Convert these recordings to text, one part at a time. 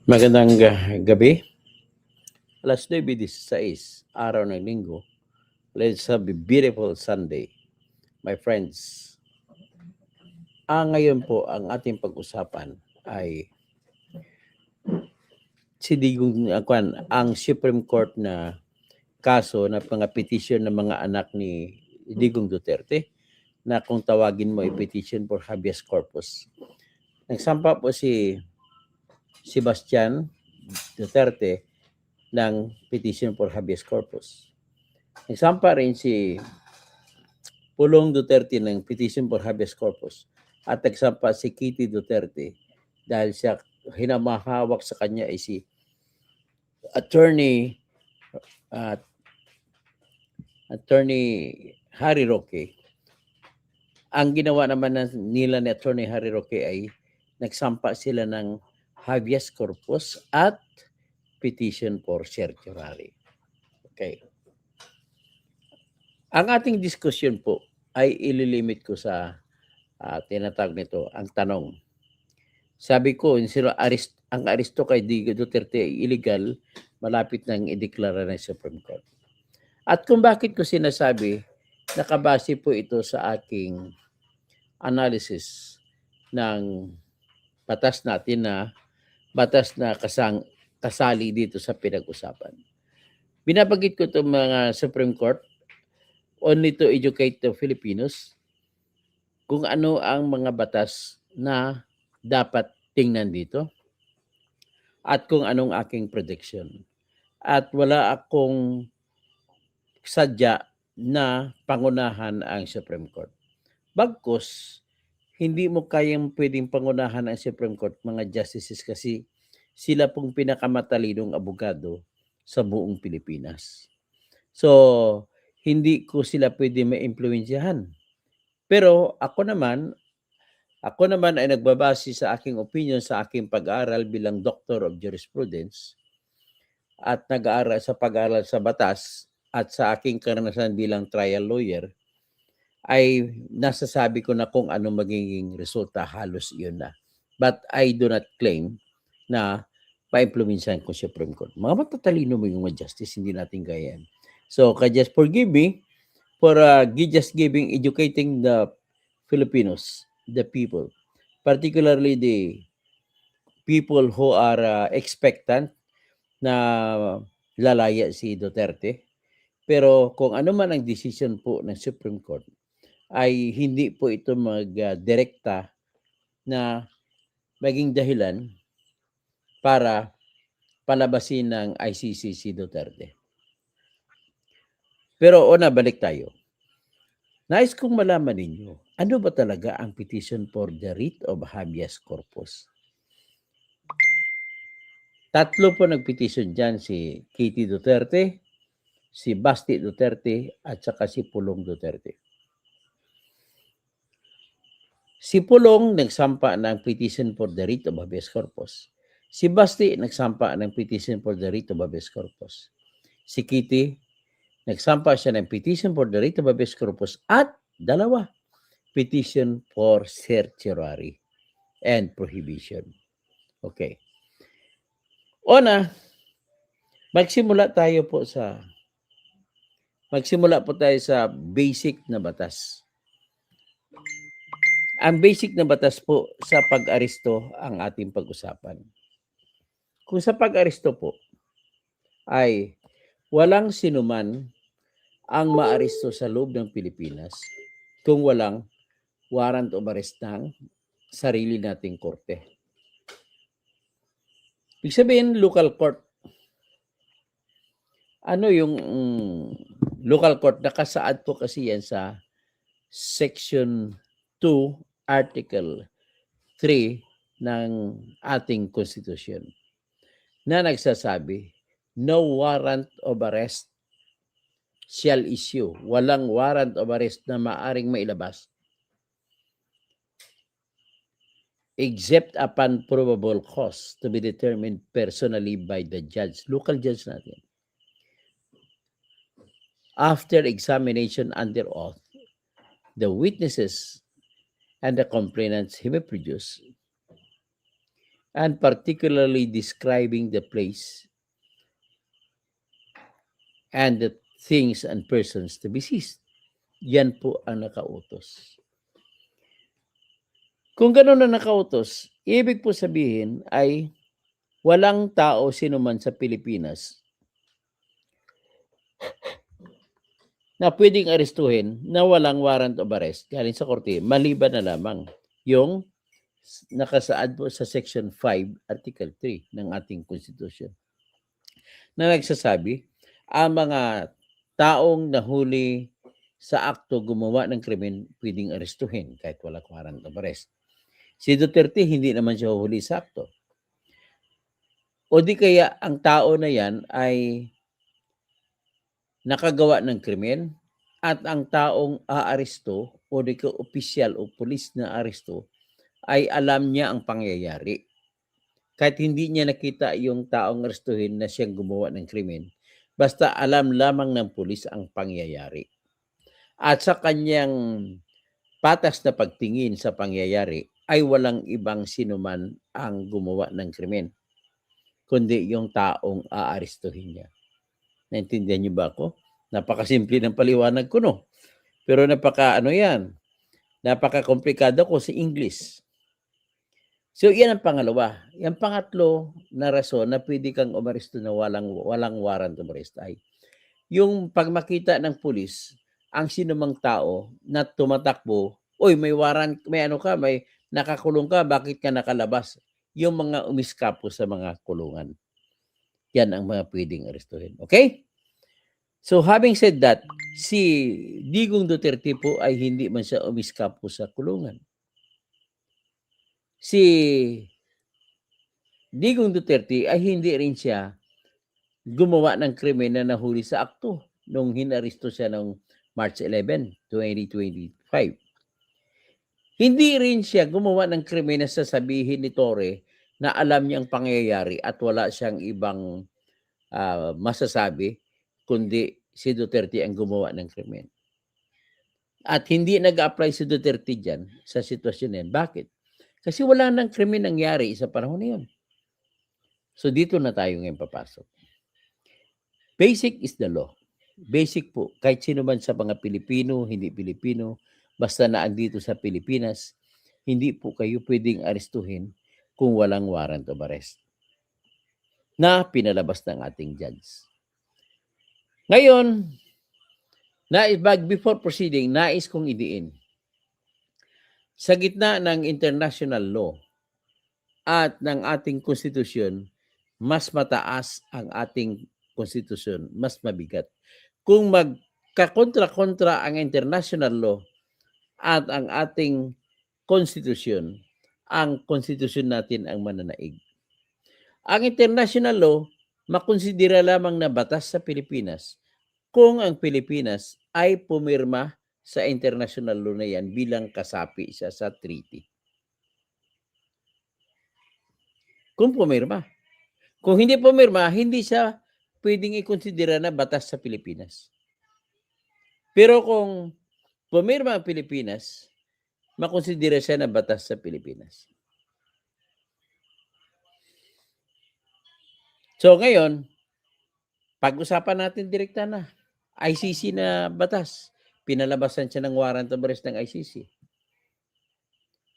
Magandang gabi. Alas 9:16, araw ng linggo. Let's have a beautiful Sunday, my friends. Ngayon po, ang ating pag-usapan ay si Digong, ang Supreme Court na kaso na mga petition ng mga anak ni Digong Duterte na kung tawagin mo ay petition for habeas corpus. Nagsampa po si Sebastian Duterte ng petition for habeas corpus. Nagsampa rin si Pulong Duterte ng petition for habeas corpus at nagsampa si Kitty Duterte dahil siya hinamahawak sa kanya ay si Attorney Harry Roque. Ang ginawa naman nila ni Attorney Harry Roque ay nagsampa sila ng habeas corpus at petition for certiorari. Okay. Ang ating diskusyon po ay ililimit ko sa tinatawag nito, ang tanong. Sabi ko, ang aresto kay Digong Duterte ay illegal, malapit nang ideklara ng Supreme Court. At kung bakit ko sinasabi, nakabase po ito sa aking analysis ng batas natin na kasali dito sa pinag-usapan. Binabagit ko itong mga Supreme Court only to educate the Filipinos kung ano ang mga batas na dapat tingnan dito at kung anong aking prediction. At wala akong sadya na pangunahan ang Supreme Court. Bagkus, hindi mo kayang pwedeng pangunahan ang Supreme Court, mga justices, kasi sila pong pinakamatalinong abogado sa buong Pilipinas. So, hindi ko sila pwede ma-impluwensyahan. Pero ako naman ay nagbabase sa aking opinion, sa aking pag-aaral bilang Doctor of Jurisprudence at nag-aaral sa pag-aaral sa batas at sa aking karanasan bilang trial lawyer, ay nasasabi ko na kung ano magiging resulta, halos iyon na. But I do not claim na pa-impluwensyahan ko Supreme Court. Mga matatalino mo yung mga justice, hindi natin gaya yan. So, just forgive me for just educating the Filipinos, the people, particularly the people who are expectant na lalaya si Duterte. Pero kung ano man ang decision po ng Supreme Court, ay hindi po ito magdirekta na maging dahilan para palabasin ng ICC si Duterte. Pero balik tayo. Nais kong malaman ninyo, ano ba talaga ang petition for the writ of habeas corpus? Tatlo po nagpetition dyan, si Kitty Duterte, si Basti Duterte, at saka si Pulong Duterte. Si Pulong nagsampa ng petition for the writ of habeas corpus. Si Basti nagsampa ng petition for the writ of habeas corpus. Si Kitty, nagsampa siya ng petition for the writ of habeas corpus at dalawa, petition for certiorari and prohibition. Okay. Magsimula po tayo sa basic na batas. Ang basic na batas po sa pag-aresto ang ating pag-usapan. Kung sa pag-aresto po ay walang sinuman ang maaresto sa loob ng Pilipinas kung walang warrant of arrest ng sarili nating korte. Ibig sabihin, local court. Ano yung local court? Nakasaad po kasi yan sa Section 2, Article 3 ng ating Constitution na nagsasabi, no warrant of arrest shall issue. Walang warrant of arrest na maaring mailabas except upon probable cause to be determined personally by the judge, local judge natin. After examination under oath, the witnesses and the complainants he may produce and particularly describing the place and the things and persons to be seized. Yan po ang nakautos. Kung gano'n na nakautos, ibig po sabihin ay walang tao sinuman sa Pilipinas na pwedeng arestuhin na walang warrant of arrest galing sa korte, maliban na lamang yung nakasaad po sa Section 5, Article 3 ng ating Constitution na nagsasabi, ang mga taong nahuli sa akto gumawa ng krimen pwedeng arestuhin kahit walang warrant of arrest. Si Duterte, hindi naman siya huli sa akto. O di kaya ang tao na yan ay nakagawa ng krimen at ang taong aaresto o di ka opisyal o pulis na aresto ay alam niya ang pangyayari. Kahit hindi niya nakita yung taong arestuhin na siyang gumawa ng krimen, basta alam lamang ng pulis ang pangyayari. At sa kanyang patas na pagtingin sa pangyayari ay walang ibang sinuman ang gumawa ng krimen, kundi yung taong aarestuhin niya. Naintindihan niyo ba ako? Napakasimple ng paliwanag ko, no? Pero napaka-komplikado ko sa English. So, yan ang pangalawa. Yung pangatlo na rason na pwede kang umaresto na walang warrant of arrest ay yung pag makita ng pulis ang sinumang tao na tumatakbo, oy, may warrant, may nakakulong ka, bakit ka nakalabas? Yung mga umiskapo sa mga kulungan. Yan ang mga pwedeng arestuhin. Okay? So, having said that, si Digong Duterte po ay hindi man siya umiskapo sa kulungan. Si Digong Duterte ay hindi rin siya gumawa ng krimen na nahuli sa akto nung hinaresto siya noong March 11, 2025. Hindi rin siya gumawa ng krimen na sasabihin ni Torre na alam niyang pangyayari at wala siyang ibang masasabi kundi si Duterte ang gumawa ng krimen. At hindi nag-apply si Duterte dyan sa sitwasyon yan. Bakit? Kasi wala nang krimen nangyari sa panahon na yun. So dito na tayo ngayon papasok. Basic is the law. Basic po, kahit sino man sa mga Pilipino, hindi Pilipino, basta na andito sa Pilipinas, hindi po kayo pwedeng arestuhin kung walang warrant of arrest na pinalabas ng ating judge. Ngayon, before proceeding, nais kong idiin. Sa gitna ng international law at ng ating konstitusyon, mas mataas ang ating konstitusyon, mas mabigat. Kung magkakontra-kontra ang international law at ang ating konstitusyon, ang konstitusyon natin ang mananaig. Ang international law, makonsidera lamang na batas sa Pilipinas kung ang Pilipinas ay pumirma sa international law na yan bilang kasapi siya sa treaty. Kung pumirma. Kung hindi pumirma, hindi siya pwedeng i-considera na batas sa Pilipinas. Pero kung pumirma ang Pilipinas, makonsidera siya na batas sa Pilipinas. So ngayon, pag-usapan natin direkta na. ICC na batas. Pinalabasan siya ng warrant of arrest ng ICC.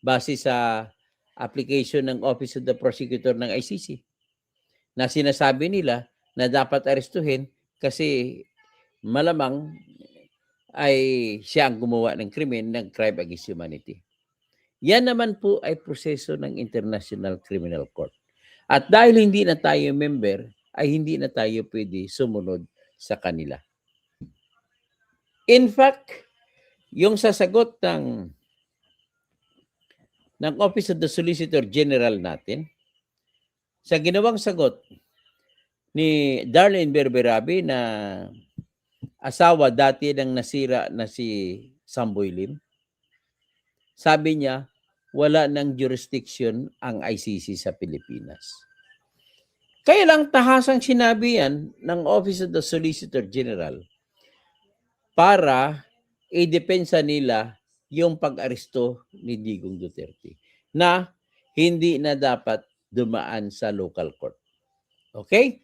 Base sa application ng Office of the Prosecutor ng ICC. Na sinasabi nila na dapat arestuhin kasi malamang ay siya ang gumawa ng krimen, ng crime against humanity. Yan naman po ay proseso ng International Criminal Court. At dahil hindi na tayo member, ay hindi na tayo pwede sumunod sa kanila. In fact, yung sasagot ng Office of the Solicitor General natin, sa ginawang sagot ni Darlene Berberabi na asawa dati ng nasira na si Samboy Lim, sabi niya, wala ng jurisdiction ang ICC sa Pilipinas. Kaya lang tahasang sinabi yan ng Office of the Solicitor General para i-depensa nila yung pag-aresto ni Digong Duterte na hindi na dapat dumaan sa local court. Okay?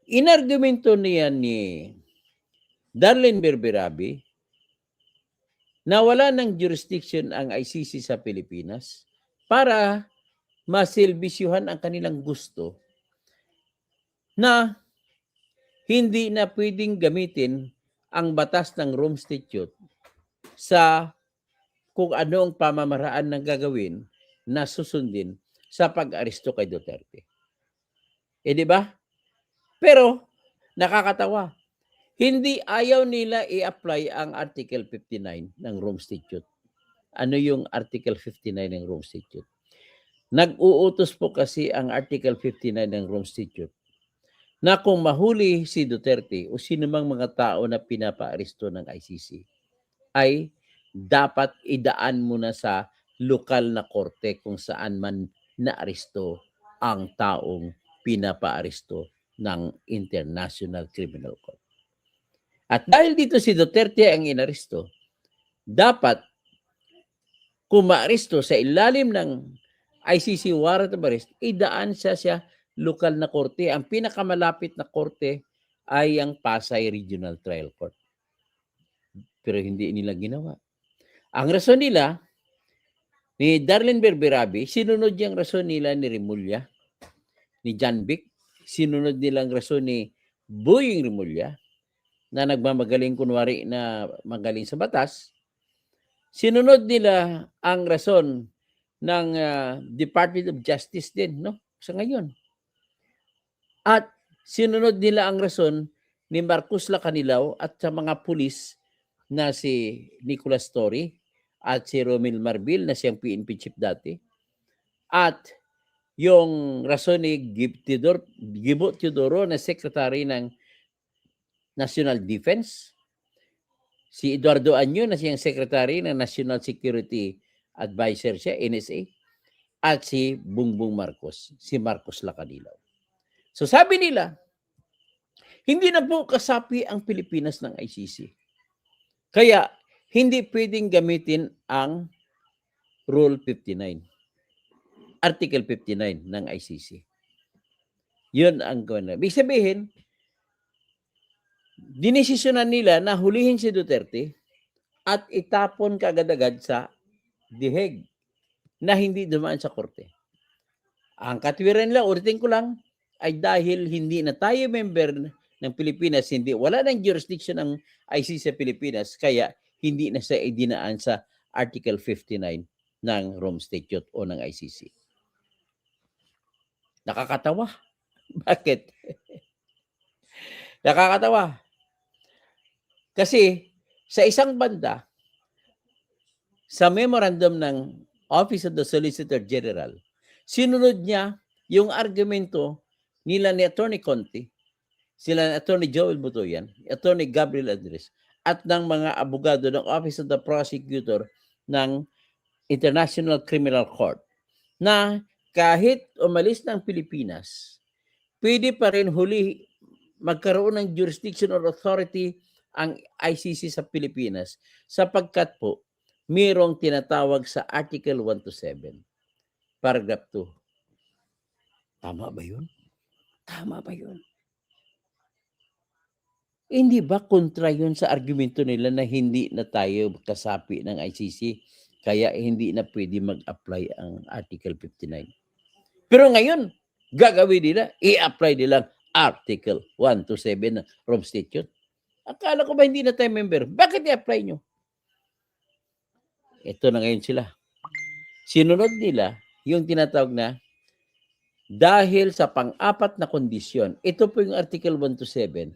Inargumento niya ni Darlene Berberabi na wala ng jurisdiction ang ICC sa Pilipinas para masilbisyuhan ang kanilang gusto na hindi na pwedeng gamitin ang batas ng Rome Statute sa kung ano ang pamamaraan ng gagawin na susundin sa pag-aresto kay Duterte. Di ba? Pero nakakatawa. Hindi ayaw nila i-apply ang Article 59 ng Rome Statute. Ano yung Article 59 ng Rome Statute? Nag-uutos po kasi ang Article 59 ng Rome Statute na kung mahuli si Duterte o sinumang mga tao na pinapaaresto ng ICC ay dapat idaan muna sa lokal na korte kung saan man naaresto ang taong pinapaaresto ng International Criminal Court. At dahil dito si Duterte ang inaresto, dapat kung maaresto sa ilalim ng ICC warrant of arrest, idaan siya lokal na korte. Ang pinakamalapit na korte ay ang Pasay Regional Trial Court. Pero hindi nila ginawa. Ang rason nila, ni Darlene Berberabi, sinunod yung rason nila ni Remulla, ni John Vic, sinunod nilang rason ni Boying Remulla, na nagmamagaling kunwari na magaling sa batas. Sinunod nila ang rason ng Department of Justice din, no? Sa ngayon. At sinunod nila ang rason ni Marcos Lacanilao at sa mga pulis na si Nicolas Torre at si Romel Marbil na siyang PNP chief dati. At yung rason ni Gibo Teodoro na secretary ng National Defense, si Eduardo Anyo na siyang secretary ng National Security Advisor siya, NSA, at si Bongbong Marcos, si Marcos Lacanilao. So sabi nila, hindi na po kasapi ang Pilipinas ng ICC. Kaya hindi pwedeng gamitin ang Rule 59, Article 59 ng ICC. Yun ang gawin. Ibig sabihin, dinesisyonan nila na hulihin si Duterte at itapon kaagad-agad sa The Hague na hindi dumaan sa korte. Ang katwiran nila, ulitin ko lang, ay dahil hindi na tayo member ng Pilipinas, wala nang jurisdiction ng ICC sa Pilipinas, kaya hindi na siya idinaan sa Article 59 ng Rome Statute o ng ICC. Nakakatawa. Bakit? Nakakatawa. Kasi sa isang banda, sa memorandum ng Office of the Solicitor General, sinunod niya yung argumento nila ni Attorney Conti, sila ni Attorney Joel Butoyan, Attorney Gabriel Andres, at ng mga abogado ng Office of the Prosecutor ng International Criminal Court, na kahit umalis ng Pilipinas, pwede pa rin magkaroon ng jurisdiction or authority ang ICC sa Pilipinas sapagkat po mayroong tinatawag sa Article 127, Paragraph 2. Tama ba yun? Tama ba yun? Hindi ba kontra yun sa argumento nila na hindi na tayo kasapi ng ICC kaya hindi na pwede mag-apply ang Article 59? Pero ngayon, gagawin nila, i-apply nila Article 127 ng Rome Statute. Akala ko ba hindi na tayo member? Bakit i-apply nyo? Ito na ngayon sila. Sinunod nila yung tinatawag na dahil sa pang-apat na kondisyon. Ito po yung Article 127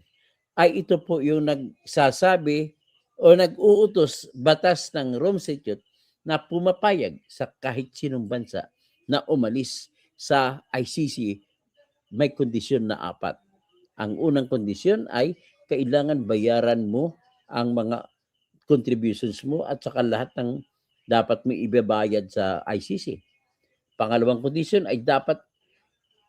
ay ito po yung nagsasabi o nag-uutos batas ng Rome Statute na pumapayag sa kahit sinong bansa na umalis sa ICC may kondisyon na 4. Ang unang kondisyon ay kailangan bayaran mo ang mga contributions mo at saka lahat ng dapat mo ibabayad sa ICC. Pangalawang kondisyon ay dapat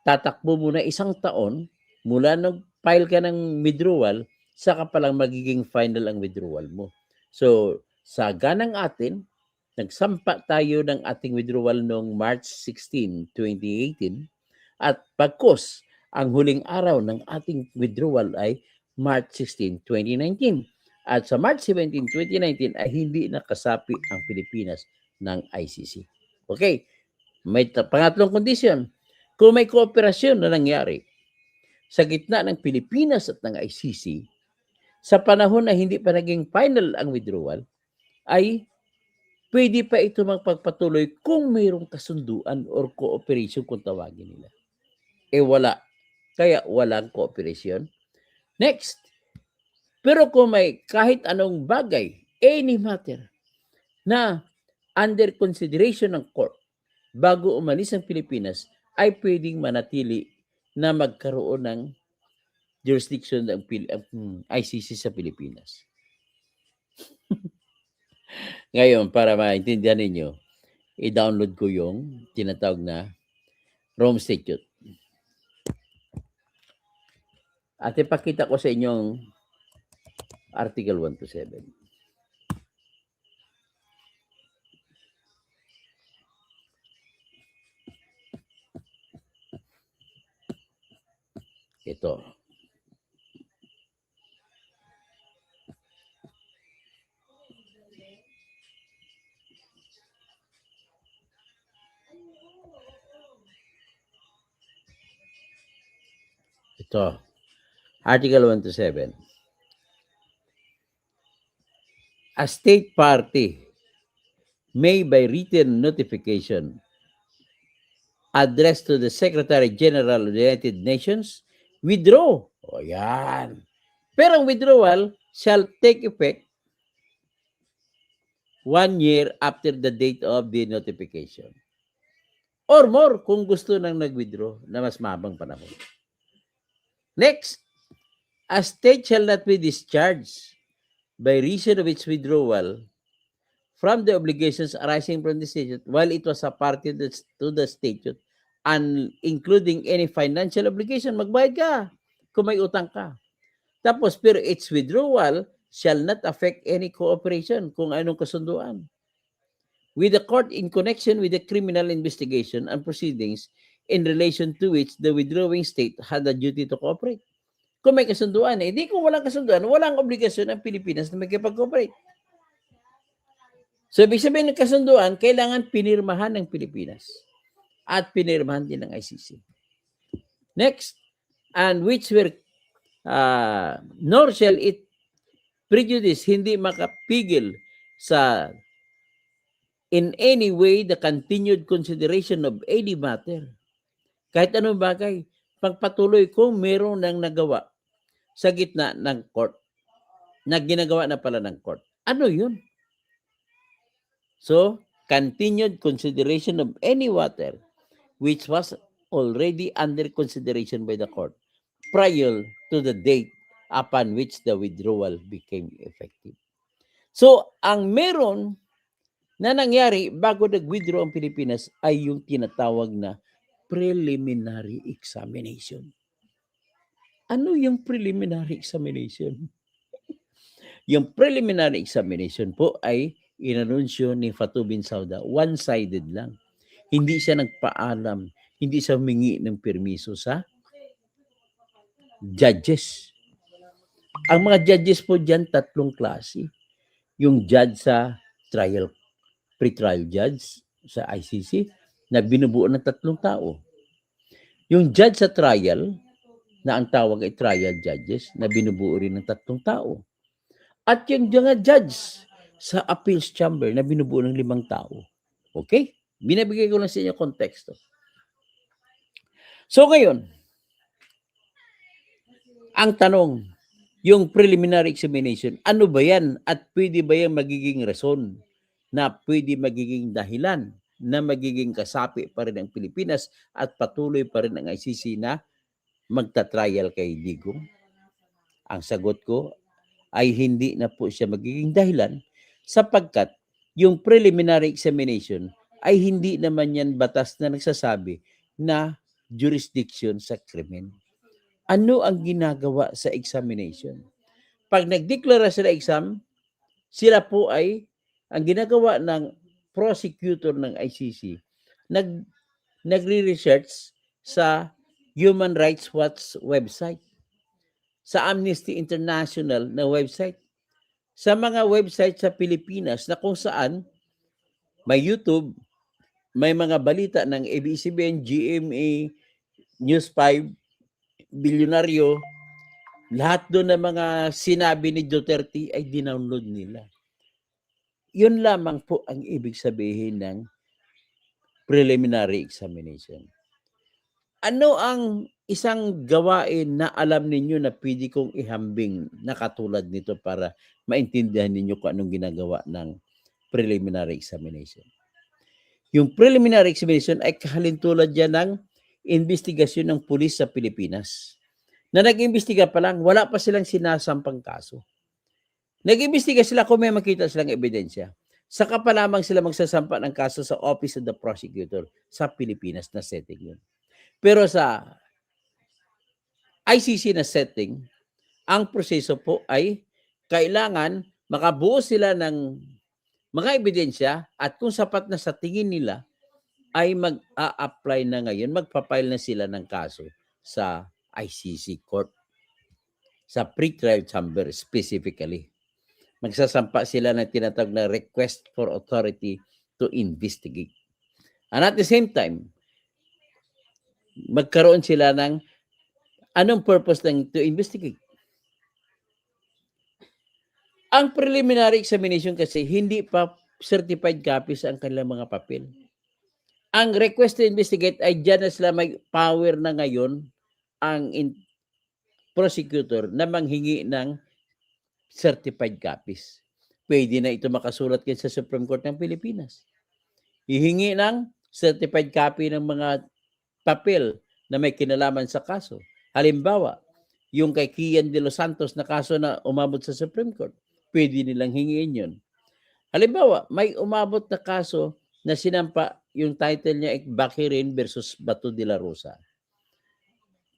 tatakbo muna 1 taon mula nung file ka ng withdrawal, saka palang magiging final ang withdrawal mo. So, sa ganang atin, Nagsampa tayo ng ating withdrawal noong March 16, 2018 at pagkos ang huling araw ng ating withdrawal ay March 16, 2019. At sa March 17, 2019 ay hindi nakasapi ang Pilipinas ng ICC. Okay, may pangatlong kondisyon. Kung may kooperasyon na nangyari sa gitna ng Pilipinas at ng ICC, sa panahon na hindi pa naging final ang withdrawal, ay pwede pa ito magpagpatuloy kung mayroong kasunduan or cooperation kung tawagin nila. Wala. Kaya walang cooperation. Next. Pero kung may kahit anong bagay, any matter, na under consideration ng court bago umalis ang Pilipinas, ay pwedeng manatili na magkaroon ng jurisdiction ng ICC sa Pilipinas. Ngayon, para maintindihan ninyo, i-download ko yung tinatawag na Rome Statute. At ipakita ko sa inyong Article 1 to 7. Ito. Ito. Article 1 to 7. A state party may by written notification addressed to the Secretary General of the United Nations withdraw. O yan. Pero ang withdrawal shall take effect 1 year after the date of the notification. Or more kung gusto nang nag-withdraw na mas mabang panahon. Next, a state shall not be discharged by reason of its withdrawal from the obligations arising from the statute while it was a party to the statute and including any financial obligation. Magbayad ka kung may utang ka. Tapos, pero its withdrawal shall not affect any cooperation kung anong kasunduan with the court in connection with the criminal investigation and proceedings in relation to which the withdrawing state had a duty to cooperate. Kung may kasunduan, hindi kung walang kasunduan, walang obligasyon ang Pilipinas na magkipag-cooperate. So, ibig sabihin ng kasunduan, kailangan pinirmahan ng Pilipinas at pinirmahan din ng ICC. Next, and which were, nor shall it prejudice, hindi makapigil sa in any way the continued consideration of any matter. Kahit anong bagay, pagpatuloy kung meron nang nagawa sa gitna ng court, na ginagawa na pala ng court. Ano yun? So, continued consideration of any matter which was already under consideration by the court prior to the date upon which the withdrawal became effective. So, ang meron na nangyari bago nag-withdraw ang Pilipinas ay yung tinatawag na preliminary examination. Ano yung preliminary examination? Yung preliminary examination po ay inanunsyo ni Fatou Bensouda, one-sided lang. Hindi siya nagpaalam, hindi siya humingi ng permiso sa judges. Ang mga judges po dyan, tatlong klase. Yung judge sa trial, pre-trial judge sa ICC na binubuo ng tatlong tao. Yung judge sa trial, na ang tawag ay trial judges, na binubuo rin ng tatlong tao. At yung mga judge sa appeals chamber na binubuo ng 5 tao. Okay? Binabigay ko lang sa inyo konteksto. So ngayon, ang tanong, yung preliminary examination, ano ba yan at pwede ba yan magiging rason na pwede magiging dahilan na magiging kasapi pa rin ang Pilipinas at patuloy pa rin ang ICC na magta-trial kay Digong? Ang sagot ko ay hindi na po siya magiging dahilan sapagkat yung preliminary examination ay hindi naman yan batas na nagsasabi na jurisdiction sa krimen. Ano ang ginagawa sa examination? Pag nagdeklara sila exam, sila po ay, ang ginagawa ng prosecutor ng ICC nagre-research sa Human Rights Watch website, sa Amnesty International na website, sa mga website sa Pilipinas na kung saan may YouTube, may mga balita ng ABS-CBN, GMA, News 5, Bilyonaryo, lahat doon ng mga sinabi ni Duterte ay dinownload nila. Yun lamang po ang ibig sabihin ng preliminary examination. Ano ang isang gawain na alam ninyo na pwede kong ihambing na katulad nito para maintindihan ninyo kung anong ginagawa ng preliminary examination? Yung preliminary examination ay kahalintulad yan ng investigasyon ng pulis sa Pilipinas. Na nag-imbestiga pa lang, wala pa silang sinasampang kaso. Nag-imbestiga sila kung may makita silang ebidensya. Saka pa lamang sila magsasampa ng kaso sa Office of the Prosecutor sa Pilipinas na setting yun. Pero sa ICC na setting, ang proseso po ay kailangan makabuo sila ng mga ebidensya at kung sapat na sa tingin nila ay mag-a-apply na ngayon, magpa-file na sila ng kaso sa ICC court, sa pre-trial chamber specifically. Magsasampa sila ng tinatawag na request for authority to investigate. And at the same time, magkaroon sila ng anong purpose ng to investigate. Ang preliminary examination kasi hindi pa certified copies ang kanilang mga papel. Ang request to investigate ay dyan na sila may power na ngayon ang prosecutor na manghingi ng certified copies. Pwede na ito makasulat kayo sa Supreme Court ng Pilipinas. Hihingi ng certified copy ng mga papel na may kinalaman sa kaso. Halimbawa, yung kay Kian de los Santos na kaso na umabot sa Supreme Court, pwede nilang hingiin yun. Halimbawa, may umabot na kaso na sinampa, yung title niya ay Bakirin versus Bato de la Rosa.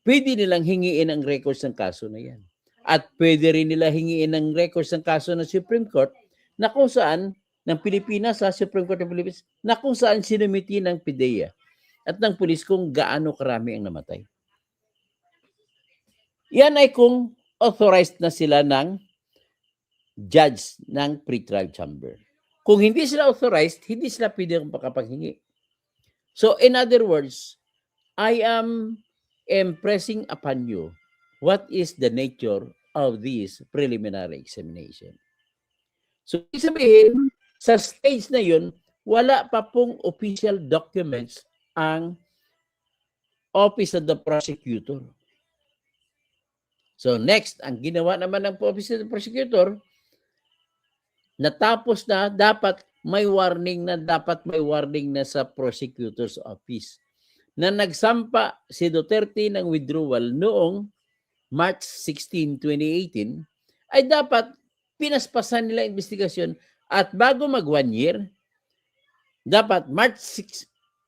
Pwede nilang hingiin ang records ng kaso na yan. At pwede rin nila hingiin ang records ng kaso ng Supreme Court na kung saan, ng Pilipinas sa Supreme Court ng Pilipinas, na kung saan sinumiti ng PIDEA at ng pulis kung gaano karami ang namatay. Yan ay kung authorized na sila ng judge ng pre-trial chamber. Kung hindi sila authorized, hindi sila pwede makapaghingi. So, in other words, I am impressing upon you what is the nature of this preliminary examination. So, sabihin, sa stage na yun, wala pa pong official documents ang Office of the Prosecutor. So, next, ang ginawa naman ng Office of the Prosecutor, natapos na, dapat may warning na sa Prosecutor's Office na nagsampa si Duterte ng withdrawal noong March 16, 2018, ay dapat pinaspasan nila investigasyon at bago mag 1 year, dapat March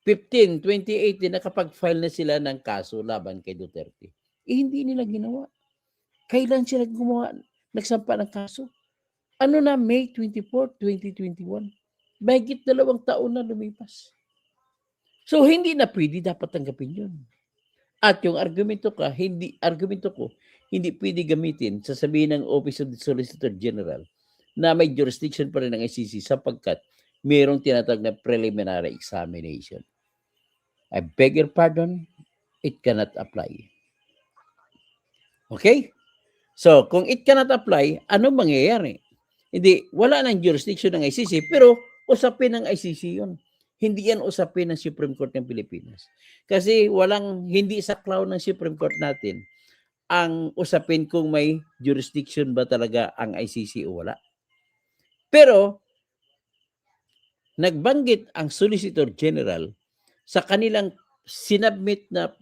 15, 2018, nakapag-file na sila ng kaso laban kay Duterte. Hindi nila ginawa. Kailan sila gumawa, nagsampa ng kaso? Ano na, May 24, 2021? Mahigit 2 taon na lumipas. So, hindi na pwede dapat tanggapin yun. At yung argumento ko, hindi pwede gamitin, sasabihin ng Office of the Solicitor General na may jurisdiction pa rin ng ICC sapagkat mayroong tinatawag na preliminary examination. I beg your pardon, it cannot apply. Okay? So, kung it cannot apply, ano mangyayari? Hindi, wala nang jurisdiction ng ICC, pero usapin ng ICC yun. Hindi yan usapin ng Supreme Court ng Pilipinas. Kasi hindi saklaw ng Supreme Court natin ang usapin kung may jurisdiction ba talaga ang ICC o wala. Pero, nagbanggit ang Solicitor General sa kanilang sinubmit na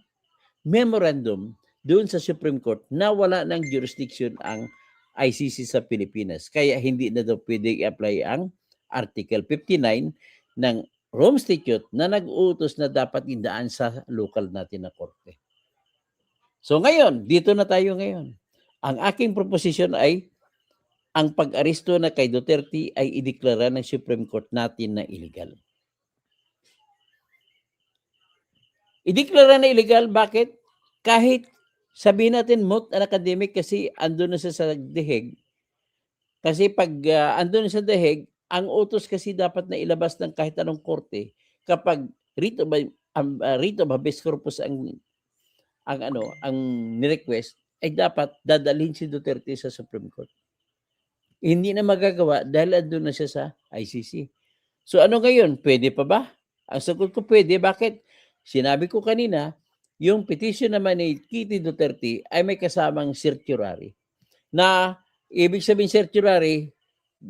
memorandum doon sa Supreme Court na wala ng jurisdiction ang ICC sa Pilipinas. Kaya hindi na daw pwede i-apply ang Article 59 ng Rome Statute na nag-uutos na dapat indaan sa local natin na korte. So ngayon, dito na tayo ngayon. Ang aking proposition ay ang pag-aresto na kay Duterte ay ideklara ng Supreme Court natin na illegal. Ideklara na illegal, bakit? Kahit sabihin natin moot an academic kasi andun na siya sa deheg. Kasi pag andun sa deheg, ang utos kasi dapat na ilabas ng kahit anong korte kapag writ of habeas corpus ang ni-request ay dapat dadalhin si Duterte sa Supreme Court. Hindi na magagawa dahil andun na siya sa ICC. So ano ngayon, pwede pa ba? Ang sagot ko pwede. Bakit? Sinabi ko kanina, yung petition naman ni Kitty Duterte ay may kasamang certiorari. Na ibig sabihin certiorari,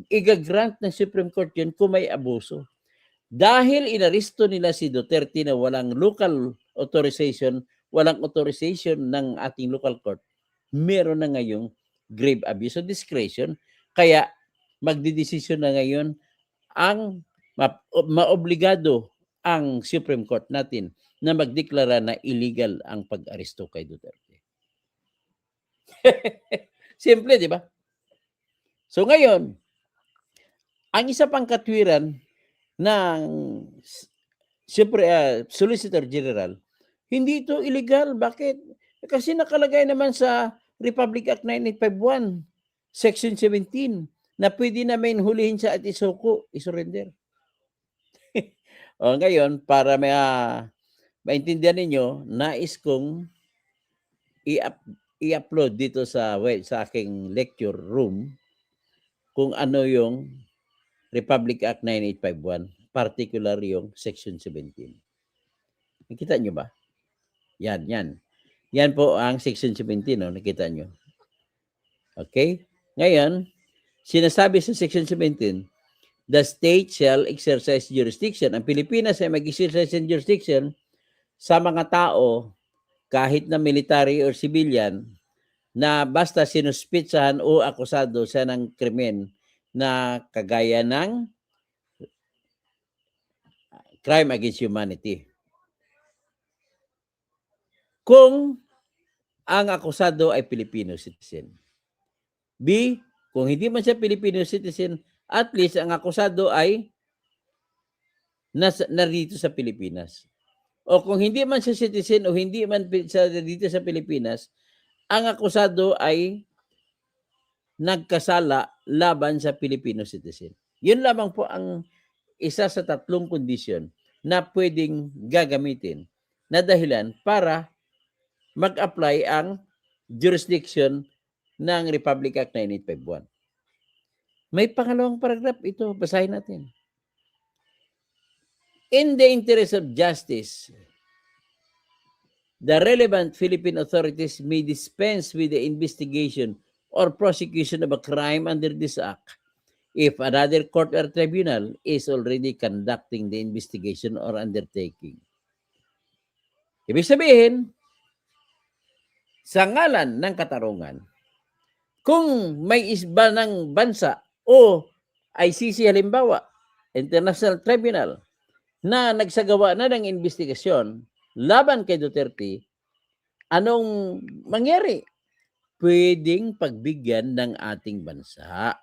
i-grant ng Supreme Court yun kung may abuso. Dahil inaresto nila si Duterte na walang local authorization, walang authorization ng ating local court, meron na ngayong grave abuse of discretion. Kaya magdidesisyon na ngayon ang maobligado ang Supreme Court natin na magdeklara na illegal ang pag-aresto kay Duterte. Simple, di ba? So ngayon, ang isa pang katwiran ng Solicitor General, hindi ito illegal. Bakit? Kasi nakalagay naman sa Republic Act 9851, Section 17, na pwede namin hulihin siya at isurrender. O ngayon, para maintindihan ninyo, nais kong i-upload dito sa aking lecture room kung ano yung Republic Act 9851, particular yung Section 17. Nakita nyo ba? Yan. Yan po ang Section 17, no? Nakita nyo. Okay? Ngayon, sinasabi sa Section 17, the state shall exercise jurisdiction. Ang Pilipinas ay mag-exercise ng jurisdiction sa mga tao, kahit na military or civilian, na basta sinuspitsahan o akusado sa ng krimen na kagaya ng crime against humanity. Kung ang akusado ay Filipino citizen. B, kung hindi man siya Filipino citizen, at least ang akusado ay narito sa Pilipinas. O kung hindi man siya citizen o hindi man dito sa Pilipinas, ang akusado ay nagkasala laban sa Filipino citizen. Yun lamang po ang isa sa tatlong kondisyon na pwedeng gagamitin na dahilan para mag-apply ang jurisdiction ng Republic Act 9851. May pangalawang paragraph ito, basahin natin. In the interest of justice, the relevant Philippine authorities may dispense with the investigation or prosecution of a crime under this act if another court or tribunal is already conducting the investigation or undertaking. Ibig sabihin, sa ngalan ng katarungan, kung may isba ng bansa o ICC halimbawa, International Tribunal, na nagsagawa na ng investigasyon laban kay Duterte, anong mangyari? Pwedeng pagbigyan ng ating bansa.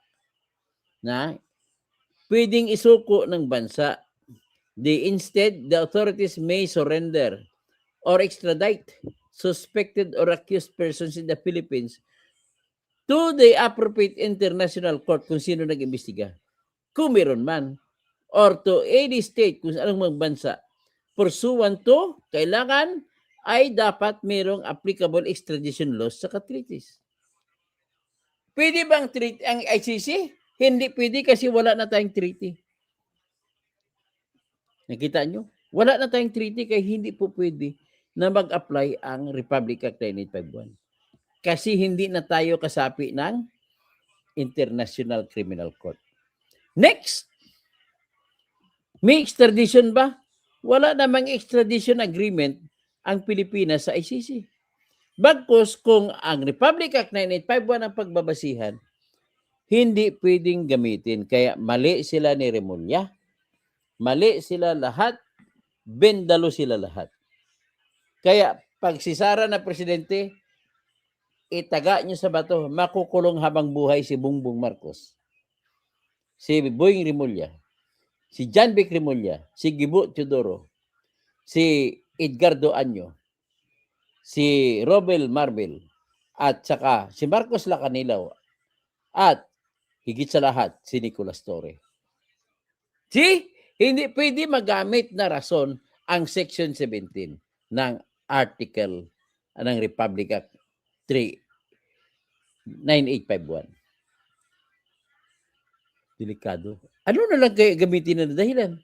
Na pwedeng isuko ng bansa. Instead, the authorities may surrender or extradite suspected or accused persons in the Philippines to the appropriate international court kung sino nag-imbestiga. Kung meron man. Or to any state kung anong bansa. Pursuant to, kailangan ay dapat mayroong applicable extradition laws sa treaties. Pwede bang ang ICC? Hindi pwede kasi wala na tayong treaty. Nakita nyo? Wala na tayong treaty kaya hindi po pwede na mag-apply ang Republic Act 9851. Kasi hindi na tayo kasapi ng International Criminal Court. Next! May extradition ba? Wala namang extradition agreement ang Pilipinas sa ICC. Bagkus kung ang Republic Act 9851 ang pagbabasihan, hindi pwedeng gamitin. Kaya mali sila ni Remulla, mali sila lahat, bendalo sila lahat. Kaya pag si Sara na presidente, itaga nyo sa bato, makukulong habang buhay si Bongbong Marcos, si Boying Rimulya, si John Vic Rimulya, si Gibo Teodoro, si Edgardo Anyo, si Robel Marbel, at saka si Marcos Lacanilaw, at higit sa lahat, si Nicolas Torre. See? Hindi pwede magamit na rason ang Section 17 ng Article ng Republic Act 9851. Delikado. Ano na lang kayo gamitin na dahilan?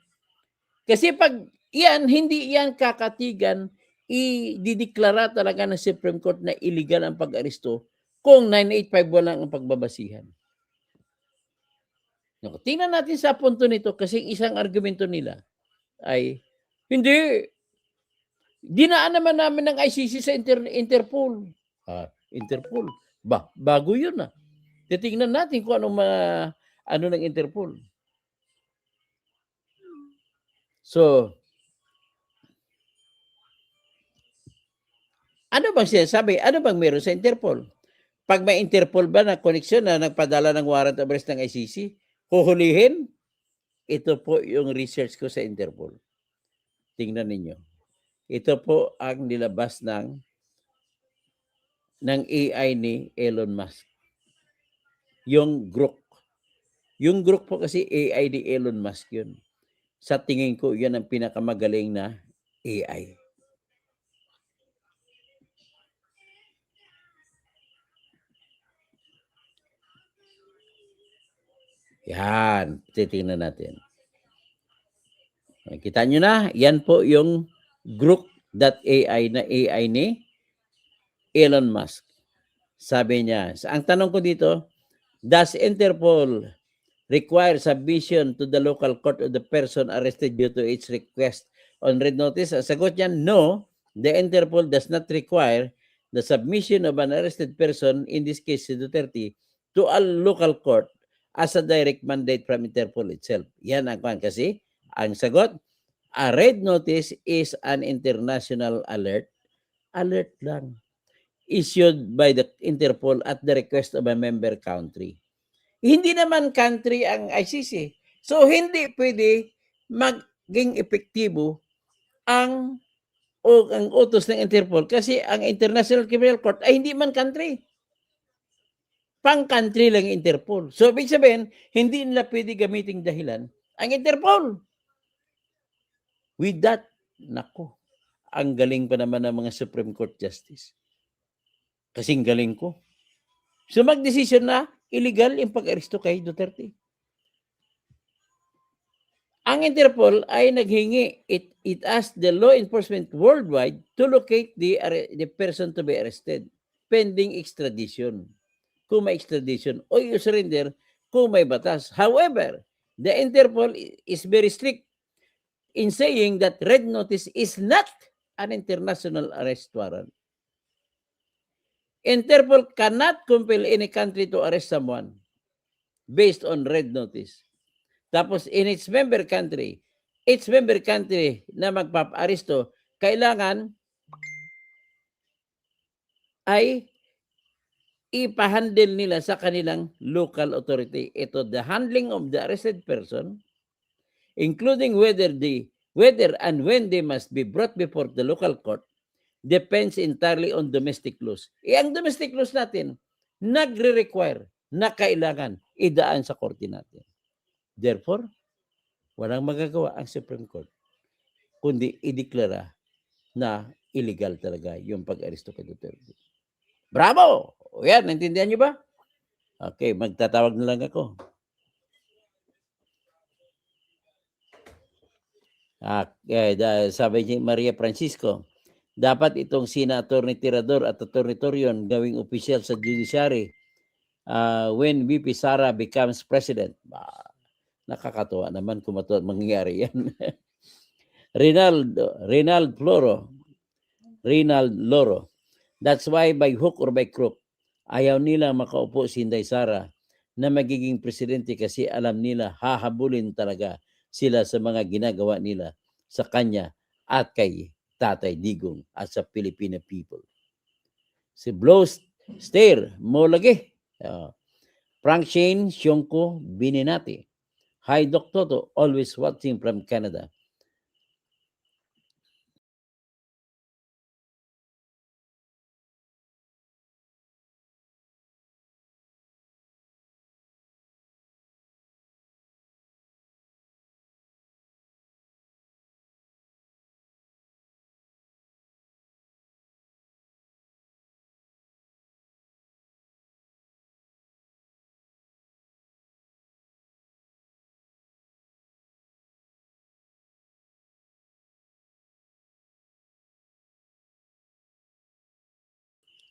Kasi pag yan, hindi yan kakatigan, idideklara talaga ng Supreme Court na illegal ang pag-aresto kung 9851 lang ang pagbabasihan. Tingnan natin sa punto nito kasi isang argumento nila ay hindi. Dinaan naman namin ng ICC sa Interpol. Interpol. Bago yun na. Titingnan natin kung anong ano ng Interpol. So, ano bang sinasabi? Ano bang meron sa Interpol? Pag may Interpol ba na koneksyon na nagpadala ng warrant of arrest ng ICC, huhulihin? Ito po yung research ko sa Interpol. Tingnan ninyo. Ito po ang nilabas ng AI ni Elon Musk. Yung Grok. Yung Grok po kasi AI ni Elon Musk yun. Sa tingin ko, yan ang pinakamagaling na AI. Yan, titingnan natin. Kita nyo na, yan po yung Grok.ai na AI ni Elon Musk. Sabi niya, ang tanong ko dito, does Interpol require submission to the local court of the person arrested due to its request on red notice? Ang sagot niya, no, the Interpol does not require the submission of an arrested person, in this case si Duterte, to a local court as a direct mandate from Interpol itself. Yan ang kwan kasi. Ang sagot, a red notice is an international alert. Alert lang. Issued by the Interpol at the request of a member country. Hindi naman country ang ICC. So, hindi pwede maging epektibo ang utos ng Interpol kasi ang International Criminal Court ay hindi man country. Pang-country lang Interpol. So, ibig sabihin, hindi nila pwede gamitin dahilan ang Interpol. With that, nako, ang galing pa naman ng mga Supreme Court Justice. Kasing galing ko. So, mag-decision na illegal yung pag-aresto kay Duterte. Ang Interpol ay naghingi, it asked the law enforcement worldwide to locate the person to be arrested pending extradition. Kung may extradition o surrender kung may batas. However, the Interpol is very strict in saying that red notice is not an international arrest warrant. Interpol cannot compel any country to arrest someone based on red notice. Tapos in its member country na magpapa-aresto, kailangan ay ipahandle nila sa kanilang local authority. Ito, the handling of the arrested person, including whether and when they must be brought before the local court, depends entirely on domestic laws. Ang domestic laws natin, nagre-require na kailangan idaan sa korte natin. Therefore, walang magagawa ang Supreme Court kundi ideklara na illegal talaga yung pag-aresto kay Duterte. Bravo! O yan, naintindihan nyo ba? Okay, magtatawag na lang ako. Sabi ni Maria Francisco, dapat itong sina Atty. Tirador at Atty. Torion gawing opisyal sa judiciary when VP Sara becomes president. Nakakatuwa naman kung mangyayari yan. Reynald Loro. That's why by hook or by crook, ayaw nila makaupo si Inday Sara na magiging presidente kasi alam nila hahabulin talaga sila sa mga ginagawa nila sa kanya at kay Tatay Digong at sa Filipino people. Si blows Stair, mo lagi. Frank Shane, Sionko, Bininati. Hi, Doc Toto, always watching from Canada.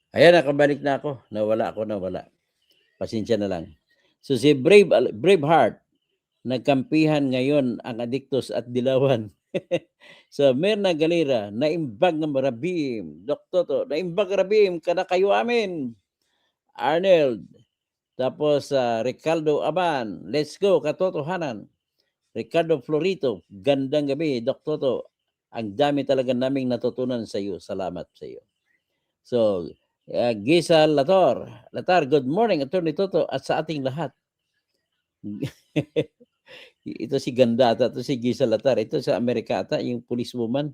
Ayan, nakabalik na ako. Nawala. Pasensya na lang. So si Braveheart, nagkampihan ngayon ang adiktos at dilawan. So Mirna Galera, naimbag ng Rabim. Doktor, naimbag Rabim, kada kayo amin. Arnold, tapos Ricardo Aban, let's go, katotohanan. Ricardo Florito, gandang gabi, Doktor. Ang dami talaga naming natutunan sa iyo. Salamat sa iyo. So, Gisa Latar, good morning, Attorney Toto, at sa ating lahat. Ito si Ganda ata, ito si Gisa Latar. Ito sa Amerika ata, yung policewoman.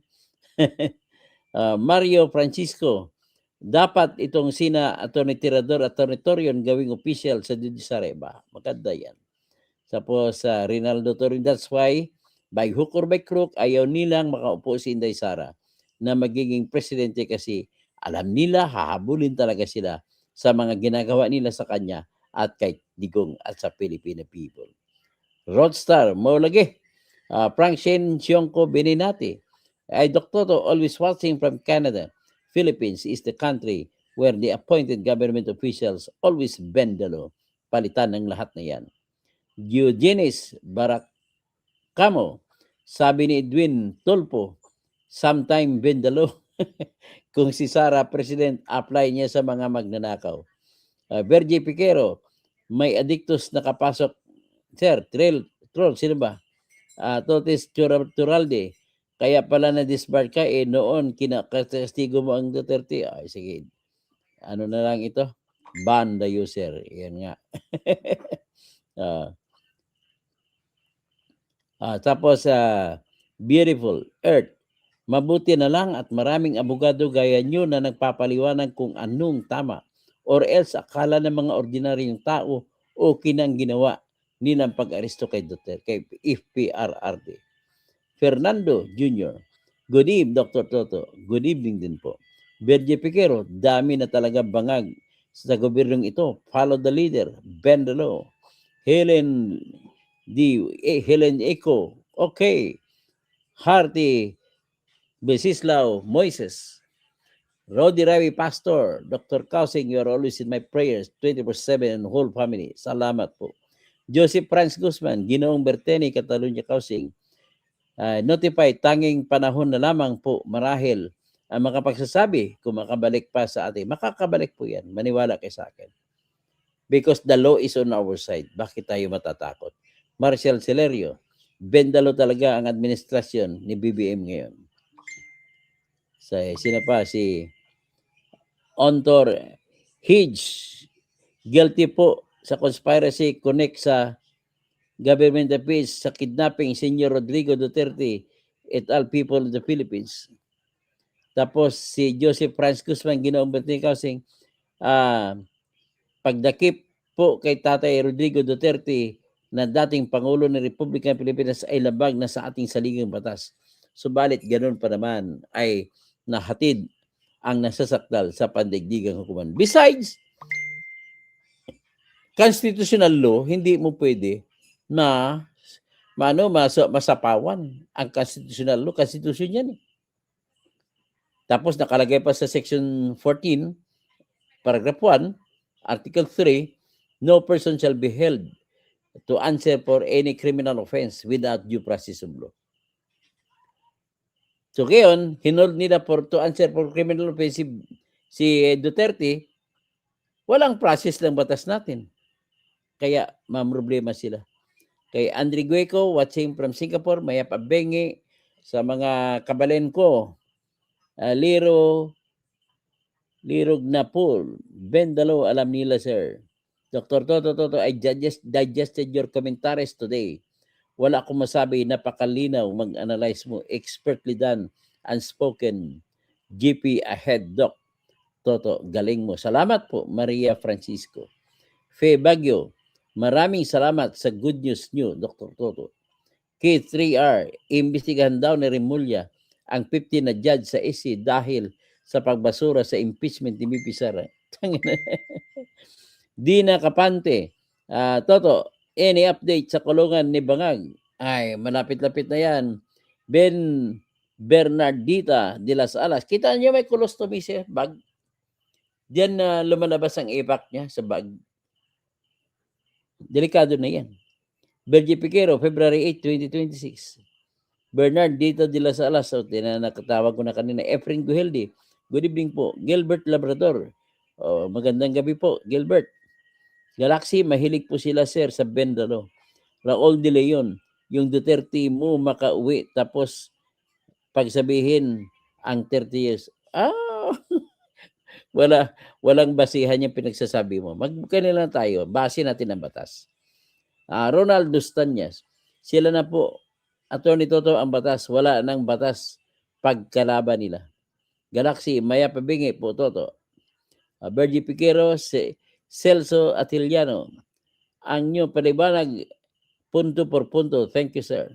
Mario Francisco, dapat itong sina Attorney Tirador at Attorney Torion gawing official sa Judiciary ba? Maganda yan. Tapos Rinaldo Torion, that's why by hook or by crook, ayaw nilang makaupo si Inday Sara na magiging presidente kasi alam nila hahabulin talaga sila sa mga ginagawa nila sa kanya at kay Digong at sa Filipino people. Roadstar, mo lagi. Frank Shen Sionko Beninati. Ay Dr. always watching from Canada. Philippines is the country where the appointed government officials always bend the law. Palitan ng lahat na yan. Diogenes Baracamo. Sabi ni Edwin Tulpo, sometime bend the law. Kung si Sara President, apply niya sa mga magnanakaw. Virgie Piquero, may adictos nakapasok. Sir, troll, sino ba? Totis Turalde, kaya pala na-disbarred ka noon kinakastigo mo ang Duterte. Ay, sige. Ano na lang ito? Ban the user. Yan nga. Tapos, beautiful earth. Mabuti na lang at maraming abogado gaya nyo na nagpapaliwanag kung anong tama. Or else, akala ng mga ordinaryong tao okay na ang ginawa nilang pag-aresto kay Duterte, kay FPRRD. Fernando Jr. Good evening, Dr. Toto. Good evening din po. Virgie Piquero, dami na talaga bangag sa gobyernong ito. Follow the leader, bend the law. Helen Eco, okay. Harty Besislao Moises. Rodi Ravi Pastor, Dr. Kausing, you are always in my prayers, 24/7 and whole family. Salamat po. Joseph Franz Guzman, Ginoong Berteni, Catalunya Kausing. Notify, tanging panahon na lamang po marahil ang makapagsasabi kung makabalik pa sa atin. Makakabalik po yan. Maniwala kayo sa akin. Because the law is on our side. Bakit tayo matatakot? Marcial Celerio, bendalo talaga ang administrasyon ni BBM ngayon. Sino pa? Si Ontor Hidge, guilty po sa conspiracy connect sa government affairs sa kidnapping Senyor Rodrigo Duterte et al. People of the Philippines. Tapos si Joseph Franz Guzman, Ginoong Bertini Kausing, pagdakip po kay Tatay Rodrigo Duterte na dating Pangulo ng Republika ng Pilipinas ay labag na sa ating saligang batas. Subalit ganun pa naman ay nahatid ang nasasakdal sa pandigdigang hukuman. Besides, constitutional law, hindi mo pwede na masapawan ang constitutional law. Constitution yan eh. Tapos nakalagay pa sa section 14, paragraph 1, article 3, no person shall be held to answer for any criminal offense without due process of law. So ngayon, hinold nila to answer for criminal offense si Duterte, walang process ng batas natin. Kaya mamroblema sila. Kay Andre Gueco, watching from Singapore, Maya Pabengi, sa mga kabalen ko, Liro Lirog na pool. Bendalo, alam nila, sir. Dr. Toto, I digested your commentaries today. Wala akong masabi, napakalinaw, mag-analyze mo, expertly done, unspoken, GP ahead, Doc. Toto, galing mo. Salamat po, Maria Francisco. Fe Bagyo, maraming salamat sa good news nyo, Dr. Toto. K3R, imbestigahan daw ni Remulla ang 15 na judge sa EC dahil sa pagbasura sa impeachment ni BP Sara. Dina Kapante, Toto, any update sa kulungan ni Bangag? Ay, malapit-lapit na yan. Ben Bernardita de las Alas. Kita niyo may colostomy siya, bag. Diyan na lumalabas ang impact niya sa bag. Delikado na yan. Bergie Piquero, February 8, 2026. Bernard dito de las Alas. So, nakatawag ko na kanina. Efren Guheldi. Good evening po. Gilbert Labrador. Oh, magandang gabi po, Gilbert. Galaxy, mahilig po sila, sir, sa Bendalo. Raul de Leon, yung Duterte mo makauwi tapos pagsabihin ang 30 years. Walang basihan yung pinagsasabi mo. Magkanila tayo, base natin ang batas. Ronald Dustanyas, sila na po, Attorney Toto, ang batas. Wala nang batas pagkalaban nila. Galaxy, Maya Pabingi po, Toto. Bergie Piquero, Celso Atiliano, ang nyo palibanag punto por punto. Thank you, sir.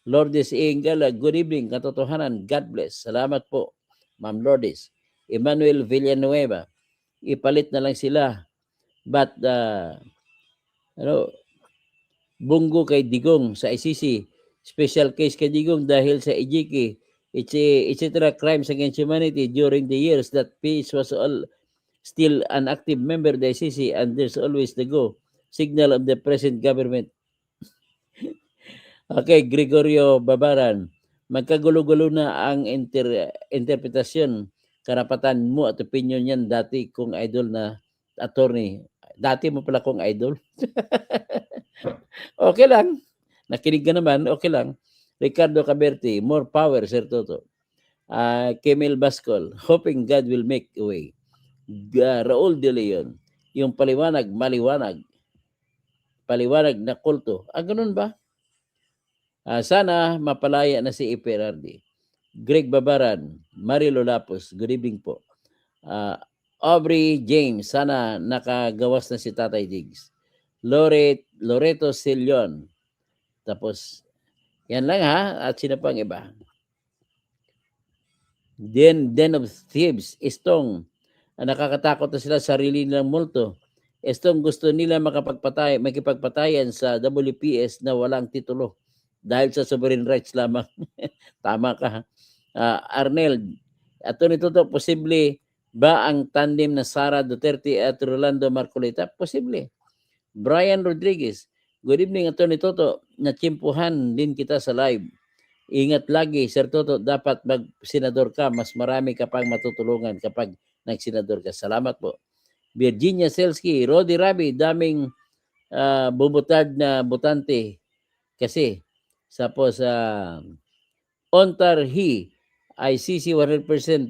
Lourdes Ingala, good evening. Katotohanan, God bless. Salamat po, Ma'am Lourdes. Emmanuel Villanueva, ipalit na lang sila. But, Bungo kay Digong sa ICC. Special case kay Digong dahil sa EJK, etc. crimes against humanity during the years that PH was still an active member of the ICC, and there's always the signal of the present government. Okay, Gregorio Babaran, magkagulo-gulo na ang interpretasyon, karapatan mo at opinion yan dati kong idol na attorney. Dati mo pala kong idol. Okay lang. Nakinig ka naman, okay lang. Ricardo Caberti, more power, Sir Toto. Kemil Bascol, hoping God will make a way. Raul de Leon, yung paliwanag, maliwanag. Paliwanag na kulto. Ganun ba? Sana mapalaya na si Iperardi. Greg Babaran, Marilo Lapos, good evening po. Aubrey James, sana nakagawas na si Tatay Diggs. Loreto Silion. Tapos, yan lang ha. At sino pang iba? Den of Thieves, Estong. Nakakatakot na sila sarili nilang multo. Estong gusto nila makipagpatayan sa WPS na walang titulo dahil sa sovereign rights lamang. Tama ka. Arnel, Atty. Toto, posible ba ang tandem na Sara Duterte at Rolando Marcolita? Posible. Brian Rodriguez, good evening, Atty. Toto. Natsimpuhan din kita sa live. Ingat lagi, Sir Toto, dapat mag-senador ka, mas marami ka pang matutulungan kapag nag-senador ka. Salamat po. Virginia Selsky, Rodi Rabi, daming bubutad na butante kasi tapos Ontarhi, ICC 100%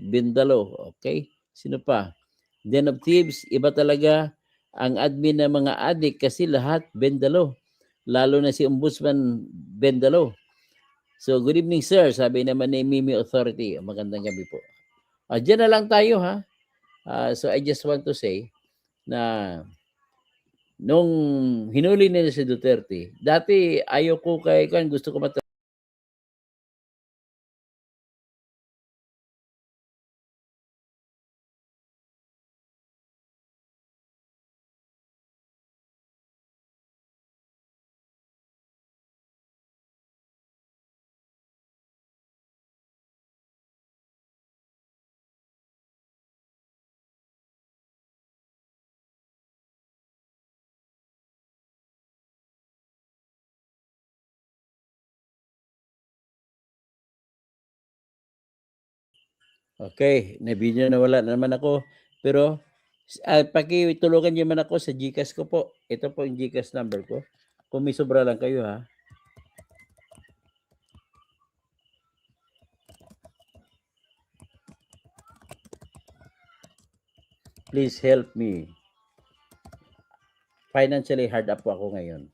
Bindalo. Okay? Sino pa? Den of Thieves, iba talaga ang admin ng mga adik kasi lahat Bindalo. Lalo na si Ombudsman Bindalo. So, good evening, sir. Sabi naman ni Mimi Authority. Magandang gabi po. Diyan na lang tayo, ha? So, I just want to say na nung hinuli nila si Duterte, dati ayaw ko kay Kwan, gusto ko Okay, na-video na wala naman ako. Pero, pakitulungan niyo man ako sa GCash ko po. Ito po yung GCash number ko. Kung may sobra lang kayo, ha. Please help me. Financially hard up po ako ngayon.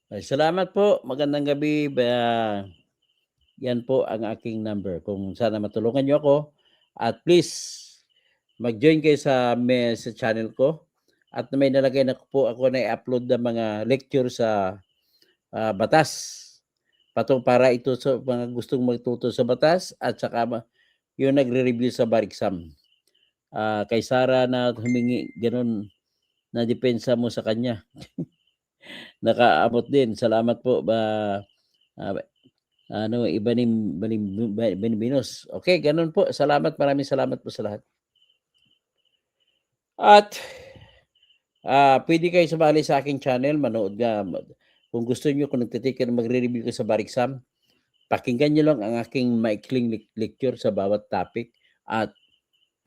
Ay, salamat po. Magandang gabi. Yan po ang aking number. Kung sana matulungan niyo ako. At please, mag-join kayo sa channel ko. At may nalagay na po ako na i-upload ng mga lecture sa batas. Para ito sa mga gustong magtuto sa batas at saka yung nagre-review sa bar exam. Kay Sara na humingi ganun na depensa mo sa kanya. Nakaabot din. Salamat po. Banibinos. Okay, ganun po. Salamat. Maraming salamat po sa lahat. At pwede kayo sumali sa aking channel. Manood nga. Kung gusto niyo, kung nagtitake na magre-review ko sa bar exam, pakinggan niyo lang ang aking maikling lecture sa bawat topic at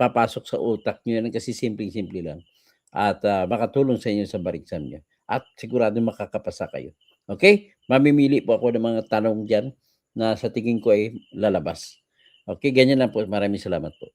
papasok sa utak niyo yan kasi simple-simple lang. At makatulong sa inyo sa bar exam niyo. At sigurado makakapasa kayo. Okay? Mamimili po ako ng mga tanong dyan na sa tingin ko ay lalabas. Okay, ganyan lang po. Maraming salamat po.